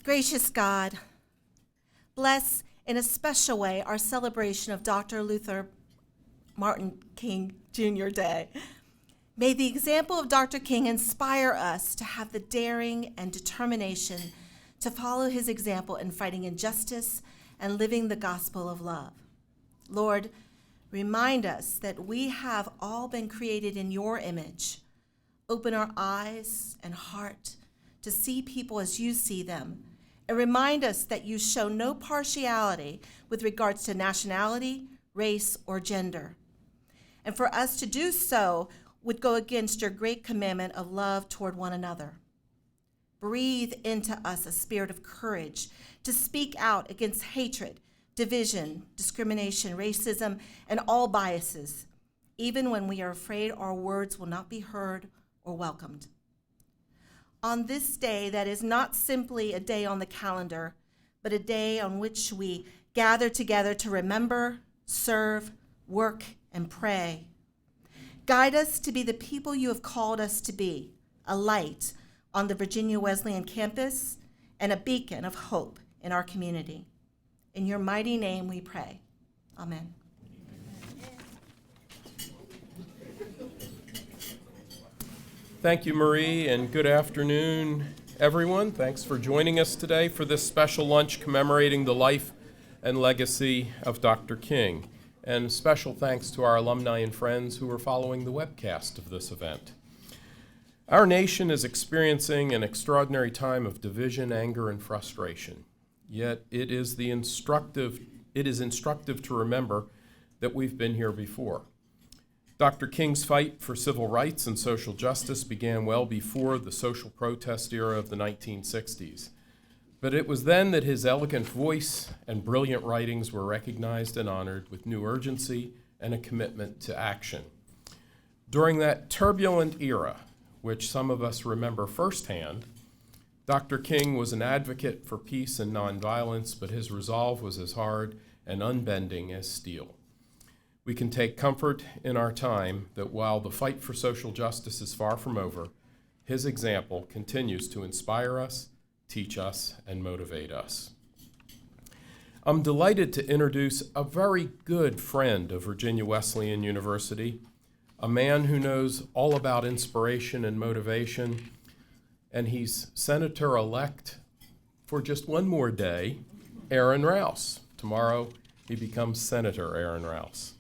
Gracious God, bless in a special way our celebration of Dr. Luther Martin King Jr. Day. May the example of Dr. King inspire us to have the daring and determination to follow his example in fighting injustice and living the gospel of love. Lord, remind us that we have all been created in your image. Open our eyes and heart to see people as you see them, and remind us that you show no partiality with regards to nationality, race, or gender. And for us to do so would go against your great commandment of love toward one another. Breathe into us a spirit of courage to speak out against hatred, division, discrimination, racism, and all biases, even when we are afraid our words will not be heard or welcomed. On this day that is not simply a day on the calendar, but a day on which we gather together to remember, serve, work, and pray. Guide us to be the people you have called us to be, a light on the Virginia Wesleyan campus and a beacon of hope in our community. In your mighty name we pray. Amen. Thank you, Marie, and good afternoon, everyone. Thanks for joining us today for this special lunch commemorating the life and legacy of Dr. King. And special thanks to our alumni and friends who are following the webcast of this event. Our nation is experiencing an extraordinary time of division, anger, and frustration. Yet it is instructive to remember that we've been here before. Dr. King's fight for civil rights and social justice began well before the social protest era of the 1960s. But it was then that his elegant voice and brilliant writings were recognized and honored with new urgency and a commitment to action. During that turbulent era, which some of us remember firsthand, Dr. King was an advocate for peace and nonviolence, but his resolve was as hard and unbending as steel. We can take comfort in our time that while the fight for social justice is far from over, his example continues to inspire us, teach us, and motivate us. I'm delighted to introduce a very good friend of Virginia Wesleyan University, a man who knows all about inspiration and motivation, and he's Senator-elect for just one more day, Aaron Rouse. Tomorrow, he becomes Senator Aaron Rouse.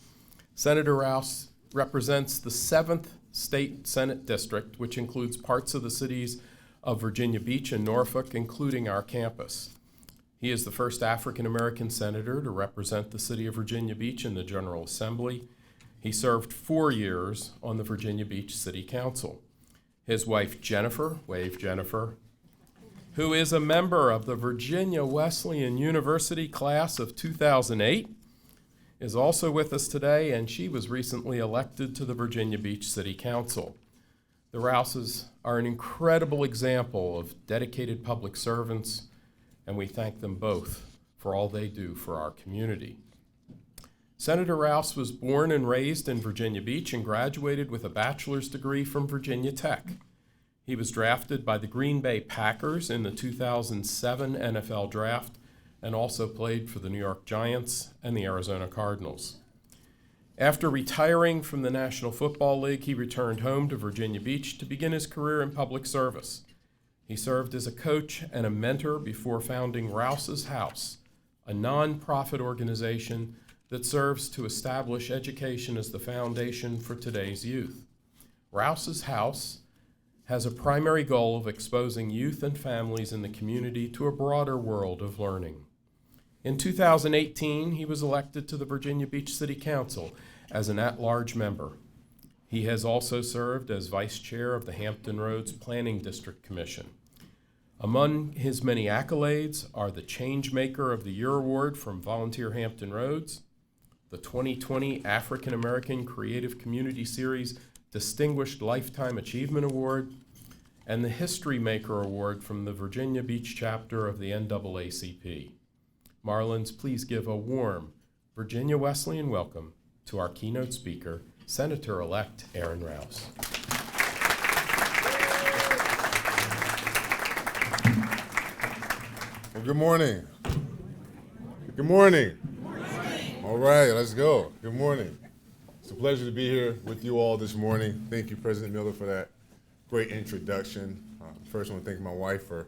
Senator Rouse represents the 7th State Senate District, which includes parts of the cities of Virginia Beach and Norfolk, including our campus. He is the first African-American senator to represent the city of Virginia Beach in the General Assembly. He served 4 years on the Virginia Beach City Council. His wife, Jennifer, wave Jennifer, who is a member of the Virginia Wesleyan University class of 2008, is also with us today, and she was recently elected to the Virginia Beach City Council. The Rouses are an incredible example of dedicated public servants, and we thank them both for all they do for our community. Senator Rouse was born and raised in Virginia Beach and graduated with a bachelor's degree from Virginia Tech. He was drafted by the Green Bay Packers in the 2007 NFL Draft and also played for the New York Giants and the Arizona Cardinals. After retiring from the National Football League, he returned home to Virginia Beach to begin his career in public service. He served as a coach and a mentor before founding Rouse's House, a nonprofit organization that serves to establish education as the foundation for today's youth. Rouse's House has a primary goal of exposing youth and families in the community to a broader world of learning. In 2018, he was elected to the Virginia Beach City Council as an at-large member. He has also served as vice chair of the Hampton Roads Planning District Commission. Among his many accolades are the Changemaker of the Year Award from Volunteer Hampton Roads, the 2020 African American Creative Community Series Distinguished Lifetime Achievement Award, and the History Maker Award from the Virginia Beach chapter of the NAACP. Marlins, please give a warm Virginia Wesleyan welcome to our keynote speaker, Senator-elect Aaron Rouse. Well, good morning. Good morning. Good morning. All right, let's go. Good morning. It's a pleasure to be here with you all this morning. Thank you, President Miller, for that great introduction. First, I want to thank my wife for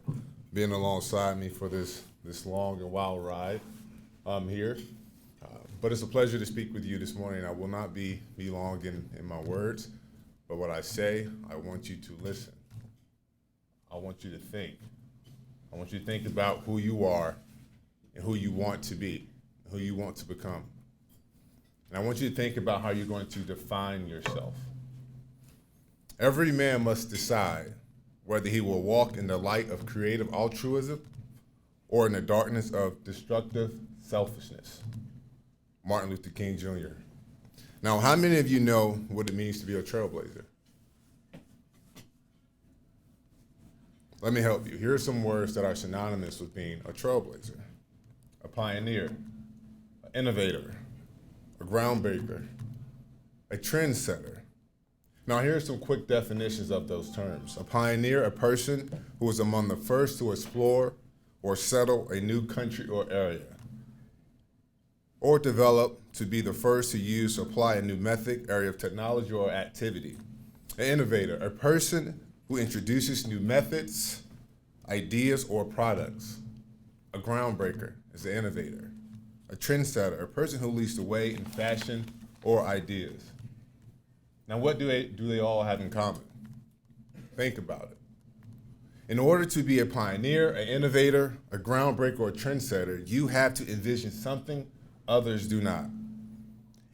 being alongside me for this long and wild ride here. But it's a pleasure to speak with you this morning. I will not be long in my words, but what I say, I want you to listen. I want you to think. I want you to think about who you are and who you want to be, who you want to become. And I want you to think about how you're going to define yourself. Every man must decide whether he will walk in the light of creative altruism or in the darkness of destructive selfishness. Martin Luther King Jr. Now, how many of you know what it means to be a trailblazer? Let me help you. Here are some words that are synonymous with being a trailblazer: a pioneer, an innovator, a groundbreaker, a trendsetter. Now, here are some quick definitions of those terms. A pioneer, a person who was among the first to explore or settle a new country or area, or develop to be the first to use or apply a new method, area of technology, or activity. An innovator, a person who introduces new methods, ideas, or products. A groundbreaker is an innovator. A trendsetter, a person who leads the way in fashion or ideas. Now, what do they all have in common? Think about it. In order to be a pioneer, an innovator, a groundbreaker, or a trendsetter, you have to envision something others do not.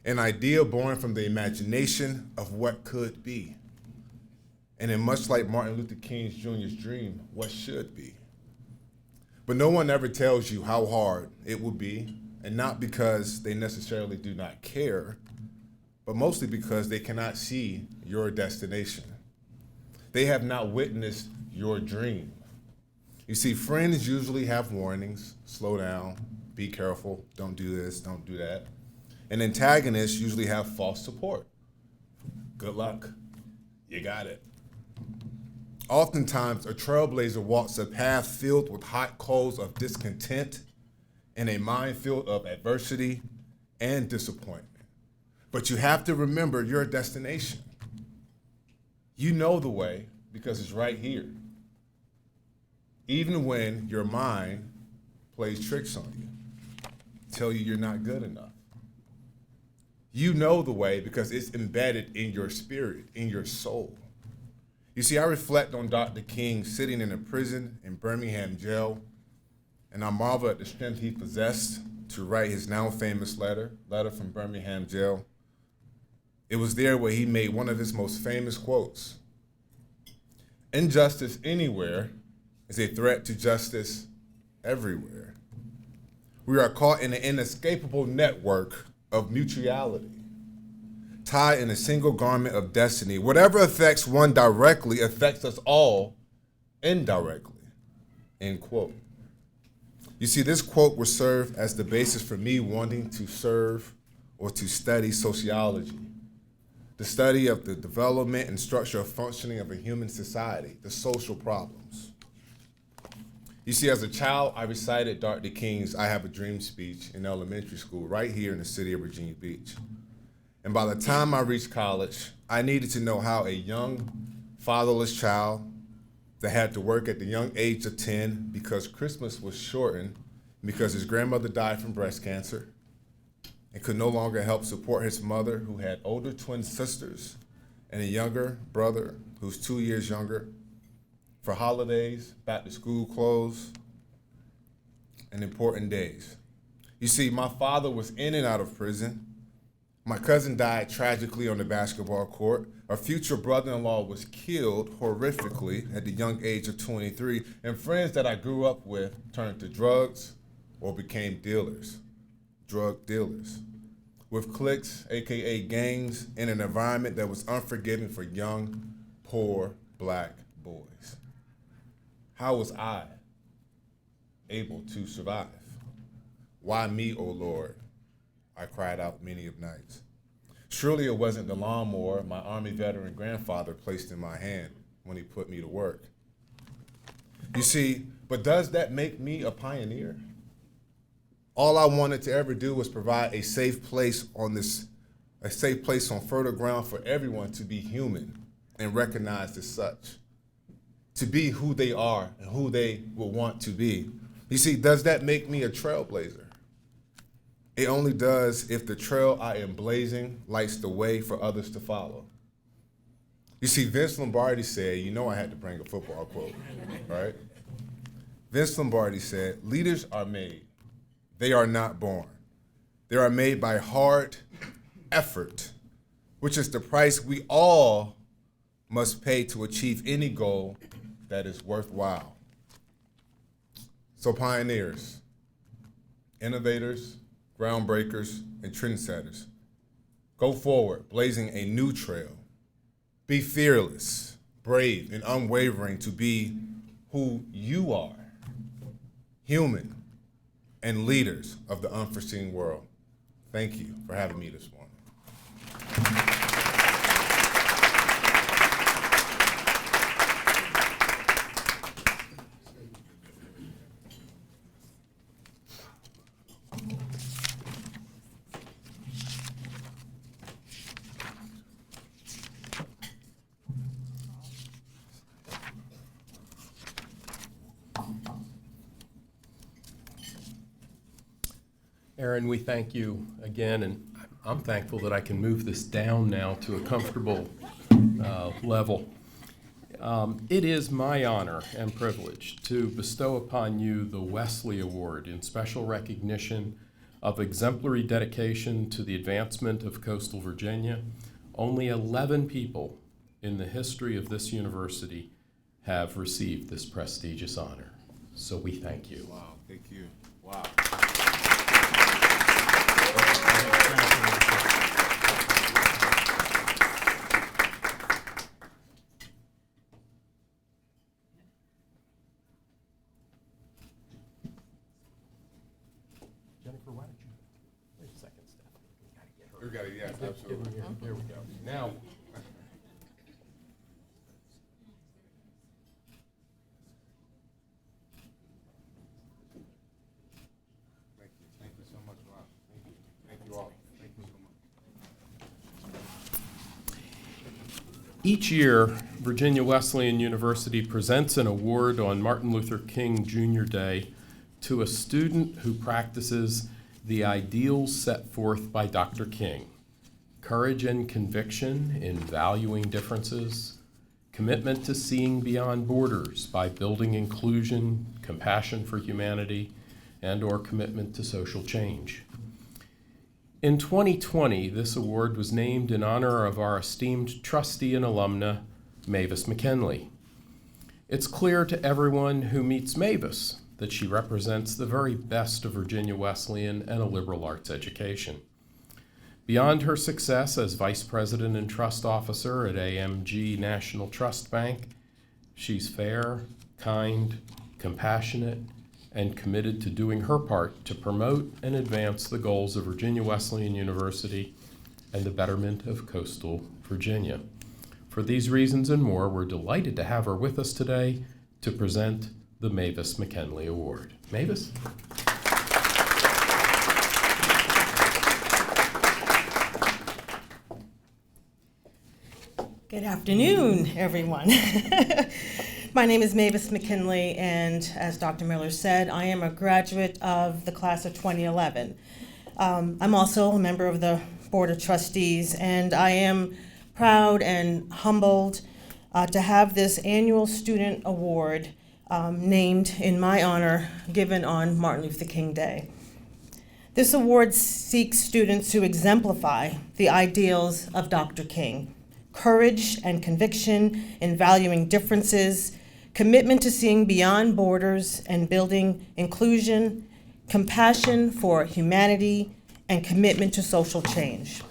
An idea born from the imagination of what could be. And then, much like Martin Luther King Jr.'s dream, what should be. But no one ever tells you how hard it will be, and not because they necessarily do not care, but mostly because they cannot see your destination. They have not witnessed your dream. You see, friends usually have warnings: slow down, be careful, don't do this, don't do that. And antagonists usually have false support. Good luck, you got it. Oftentimes, a trailblazer walks a path filled with hot coals of discontent and a minefield of adversity and disappointment. But you have to remember your destination. You know the way because it's right here. Even when your mind plays tricks on you, tell you you're not good enough. You know the way because it's embedded in your spirit, in your soul. You see, I reflect on Dr. King sitting in a prison in Birmingham jail, and I marvel at the strength he possessed to write his now famous letter from Birmingham jail. It was there where he made one of his most famous quotes: "Injustice anywhere is a threat to justice everywhere. We are caught in an inescapable network of mutuality, tied in a single garment of destiny. Whatever affects one directly affects us all indirectly." End quote. You see, this quote will serve as the basis for me wanting to serve or to study sociology, the study of the development and structure of functioning of a human society, the social problems. You see, as a child, I recited Dr. King's "I Have a Dream" speech in elementary school right here in the city of Virginia Beach. And by the time I reached college, I needed to know how a young, fatherless child that had to work at the young age of 10 because Christmas was shortened because his grandmother died from breast cancer and could no longer help support his mother, who had older twin sisters and a younger brother who's 2 years younger, for holidays, back to school clothes, and important days. You see, my father was in and out of prison. My cousin died tragically on the basketball court. A future brother-in-law was killed horrifically at the young age of 23. And friends that I grew up with turned to drugs or became dealers, drug dealers, with cliques, AKA gangs, in an environment that was unforgiving for young, poor black boys. How was I able to survive? Why me, O Lord? I cried out many of nights. Surely it wasn't the lawnmower my Army veteran grandfather placed in my hand when he put me to work. You see, but does that make me a pioneer? All I wanted to ever do was provide a safe place on fertile ground for everyone to be human and recognized as such, to be who they are and who they will want to be. You see, does that make me a trailblazer? It only does if the trail I am blazing lights the way for others to follow. You see, Vince Lombardi said, you know I had to bring a football quote, right? Vince Lombardi said, leaders are made. They are not born. They are made by hard effort, which is the price we all must pay to achieve any goal that is worthwhile. So pioneers, innovators, groundbreakers, and trendsetters, go forward, blazing a new trail. Be fearless, brave, and unwavering to be who you are, human, and leaders of the unforeseen world. Thank you for having me this morning. Aaron, we thank you again, and I'm thankful that I can move this down now to a comfortable level. It is my honor and privilege to bestow upon you the Wesley Award in special recognition of exemplary dedication to the advancement of coastal Virginia. Only 11 people in the history of this university have received this prestigious honor. So we thank you. Wow, thank you. Wow. Jennifer, why don't you wait a second, Steph? We gotta get her. We got it, yes, absolutely. There we go. Now. Thank you so much. Wow. Thank you all. Thank you so much. Each year, Virginia Wesleyan University presents an award on Martin Luther King Jr. Day to a student who practices the ideals set forth by Dr. King: courage and conviction in valuing differences, commitment to seeing beyond borders by building inclusion, compassion for humanity, and/or commitment to social change. In 2020, this award was named in honor of our esteemed trustee and alumna, Mavis McKenley. It's clear to everyone who meets Mavis that she represents the very best of Virginia Wesleyan and a liberal arts education. Beyond her success as Vice President and Trust Officer at AMG National Trust Bank, she's fair, kind, compassionate, and committed to doing her part to promote and advance the goals of Virginia Wesleyan University and the betterment of coastal Virginia. For these reasons and more, we're delighted to have her with us today to present the Mavis McKenley Award. Mavis? Good afternoon, everyone. My name is Mavis McKenley, and as Dr. Miller said, I am a graduate of the class of 2011. I'm also a member of the Board of Trustees, and I am proud and humbled to have this annual student award named in my honor, given on Martin Luther King Day. This award seeks students who exemplify the ideals of Dr. King: courage and conviction in valuing differences, commitment to seeing beyond borders and building inclusion, compassion for humanity, and commitment to social change.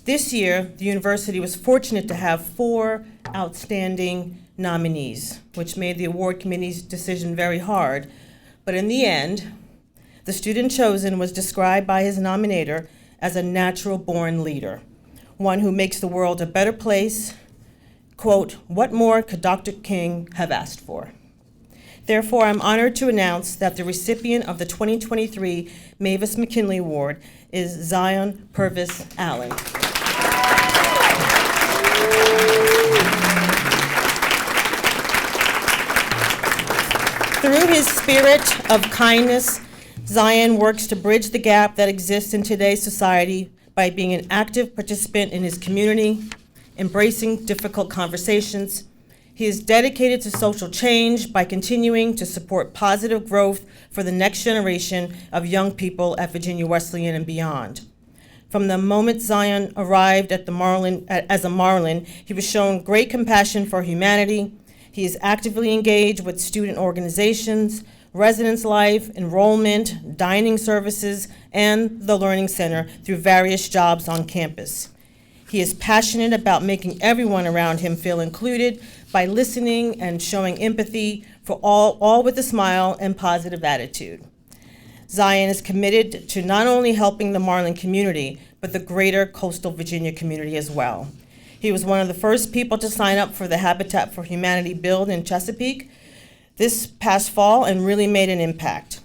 This year, the university was fortunate to have 4 outstanding nominees, which made the award committee's decision very hard. But in the end, the student chosen was described by his nominator as a natural-born leader, one who makes the world a better place. Quote, "What more could Dr. King have asked for?" Therefore, I'm honored to announce that the recipient of the 2023 Mavis McKenley Award is Zion Purvis-Allen. Through his spirit of kindness, Zion works to bridge the gap that exists in today's society by being an active participant in his community, embracing difficult conversations. He is dedicated to social change by continuing to support positive growth for the next generation of young people at Virginia Wesleyan and beyond. From the moment Zion arrived at as a Marlin, he was shown great compassion for humanity. He is actively engaged with student organizations, residence life, enrollment, dining services, and the Learning Center through various jobs on campus. He is passionate about making everyone around him feel included by listening and showing empathy for all with a smile and positive attitude. Zion is committed to not only helping the Marlin community, but the greater coastal Virginia community as well. He was one of the first people to sign up for the Habitat for Humanity build in Chesapeake this past fall and really made an impact.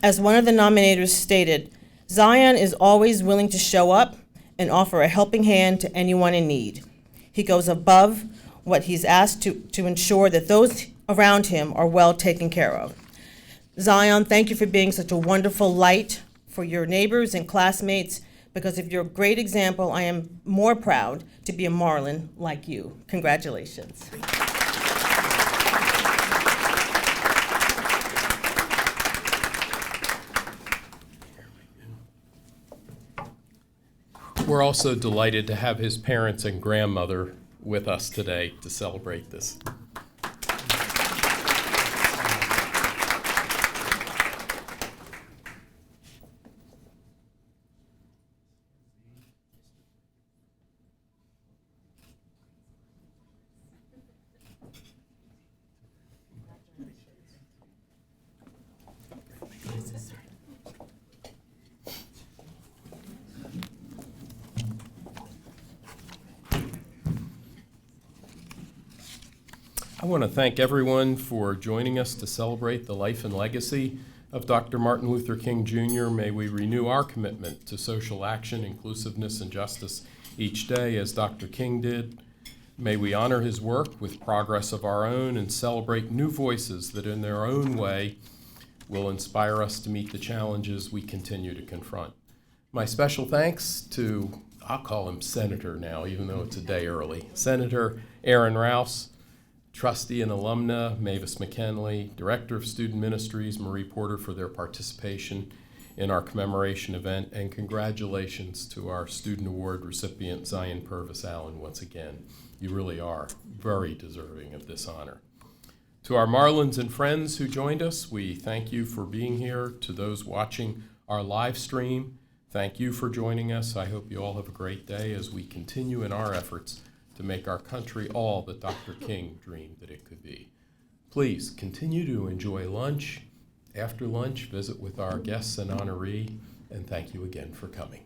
As one of the nominators stated, Zion is always willing to show up and offer a helping hand to anyone in need. He goes above what he's asked to ensure that those around him are well taken care of. Zion, thank you for being such a wonderful light for your neighbors and classmates. Because of your great example, I am more proud to be a Marlin like you. Congratulations. We're also delighted to have his parents and grandmother with us today to celebrate this. I want to thank everyone for joining us to celebrate the life and legacy of Dr. Martin Luther King Jr. May we renew our commitment to social action, inclusiveness, and justice each day as Dr. King did. May we honor his work with progress of our own and celebrate new voices that in their own way will inspire us to meet the challenges we continue to confront. My special thanks to, I'll call him Senator now, even though it's a day early, Senator Aaron Rouse, trustee and alumna Mavis McKenley, Director of Student Ministries Marie Porter for their participation in our commemoration event, and congratulations to our Student Award recipient Zion Purvis-Allen once again. You really are very deserving of this honor. To our Marlins and friends who joined us, we thank you for being here. To those watching our live stream, thank you for joining us. I hope you all have a great day as we continue in our efforts to make our country all that Dr. King dreamed that it could be. Please continue to enjoy lunch. After lunch, visit with our guests and honoree, and thank you again for coming.